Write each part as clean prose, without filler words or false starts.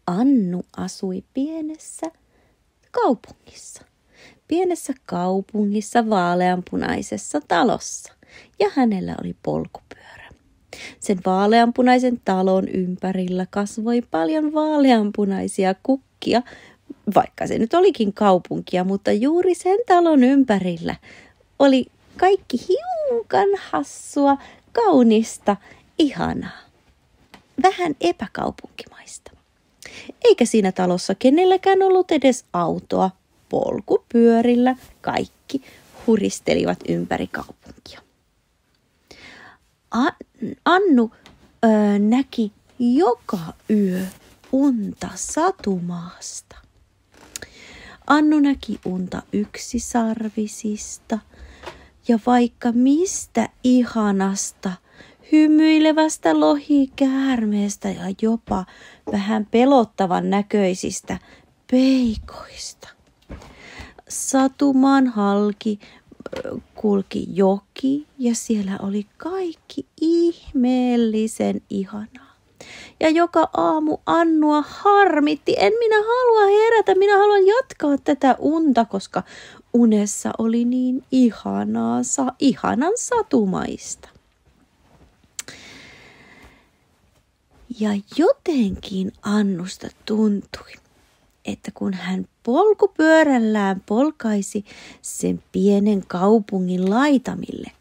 Annu asui pienessä kaupungissa. Pienessä kaupungissa vaaleanpunaisessa talossa ja hänellä oli polkupyörä. Sen vaaleanpunaisen talon ympärillä kasvoi paljon vaaleanpunaisia kukkia, vaikka se nyt olikin kaupunkia, mutta juuri sen talon ympärillä oli kaikki hiukan hassua, kaunista, ihanaa, vähän epäkaupunkimaista. Eikä siinä talossa kenelläkään ollut edes autoa. Polkupyörillä kaikki huristelivat ympäri kaupunkia. Annu näki joka yö unta satumaasta. Annu näki unta yksisarvisista ja vaikka mistä ihanasta, hymyilevästä lohikäärmeestä ja jopa vähän pelottavan näköisistä peikoista. Satumaan halki kulki joki ja siellä oli kaikki ihmeellisen ihanaa. Ja joka aamu Annua harmitti, en minä halua herätä, minä haluan jatkaa tätä unta, koska unessa oli niin ihanan satumaista. Ja jotenkin Annusta tuntui, että kun hän polkupyörällään polkaisi sen pienen kaupungin laitamille,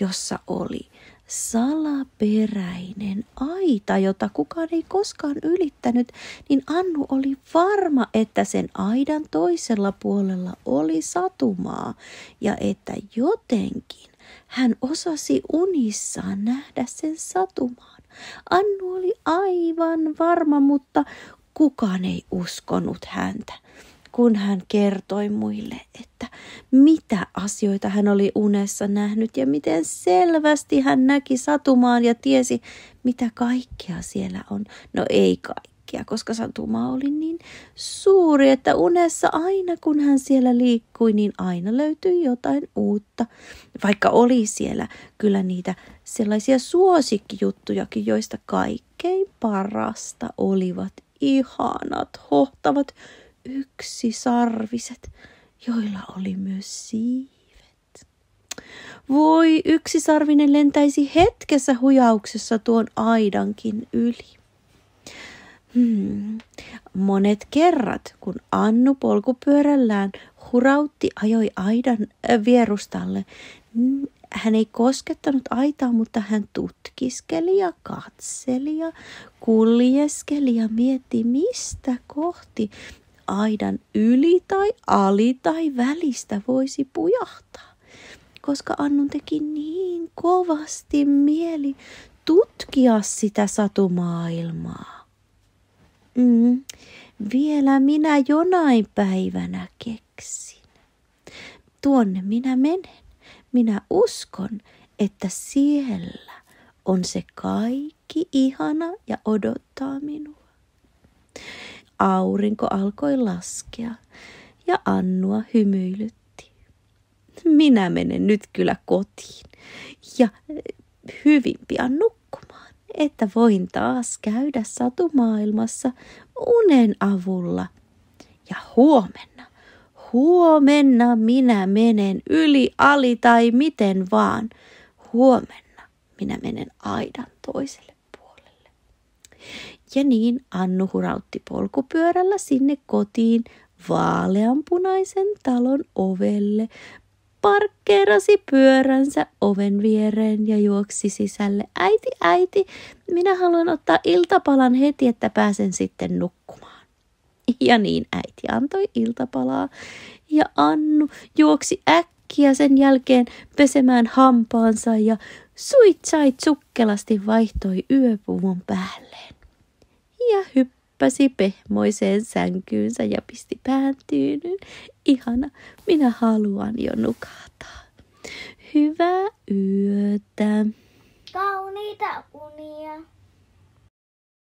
jossa oli salaperäinen aita, jota kukaan ei koskaan ylittänyt, niin Annu oli varma, että sen aidan toisella puolella oli satumaa ja että jotenkin hän osasi unissaan nähdä sen satumaan. Annu oli aivan varma, mutta kukaan ei uskonut häntä, kun hän kertoi muille, että mitä asioita hän oli unessa nähnyt ja miten selvästi hän näki satumaan ja tiesi, mitä kaikkea siellä on. No ei kaikkea, koska satumaa oli niin suuri, että unessa aina kun hän siellä liikkui, niin aina löytyi jotain uutta. Vaikka oli siellä kyllä niitä sellaisia suosikkijuttujakin, joista kaikkein parasta olivat ihanat, hohtavat yksisarviset, joilla oli myös siivet. Voi, yksisarvinen lentäisi hetkessä hujauksessa tuon aidankin yli. Monet kerrat, kun Annu polkupyörällään hurautti ajoi aidan vierustalle, hän ei koskettanut aitaa, mutta hän tutkiskeli ja katseli ja kuljeskeli ja mietti, mistä kohti aidan yli tai ali tai välistä voisi pujahtaa. Koska Annun teki niin kovasti mieli tutkia sitä satumaailmaa. Vielä minä jonain päivänä keksin. Tuonne minä menen. Minä uskon, että siellä on se kaikki ihana ja odottaa minua. Aurinko alkoi laskea ja Annua hymyilytti. Minä menen nyt kyllä kotiin ja hyvin pian nukkumaan, että voin taas käydä satumaailmassa unen avulla. Ja huomenna minä menen yli, ali tai miten vaan. Huomenna minä menen aidan toiselle puolelle. Ja niin Annu hurautti polkupyörällä sinne kotiin vaaleanpunaisen talon ovelle, parkkeerasi pyöränsä oven viereen ja juoksi sisälle. Äiti, minä haluan ottaa iltapalan heti, että pääsen sitten nukkumaan. Ja niin äiti antoi iltapalaa ja Annu juoksi äkkiä sen jälkeen pesemään hampaansa ja suitsait sukkelasti vaihtoi yöpuvun päälleen. Ja hyppäsi pehmoiseen sänkyynsä ja pisti pään tyynyyn. Ihana, minä haluan jo nukahtaa. Hyvää yötä. Kauniita unia.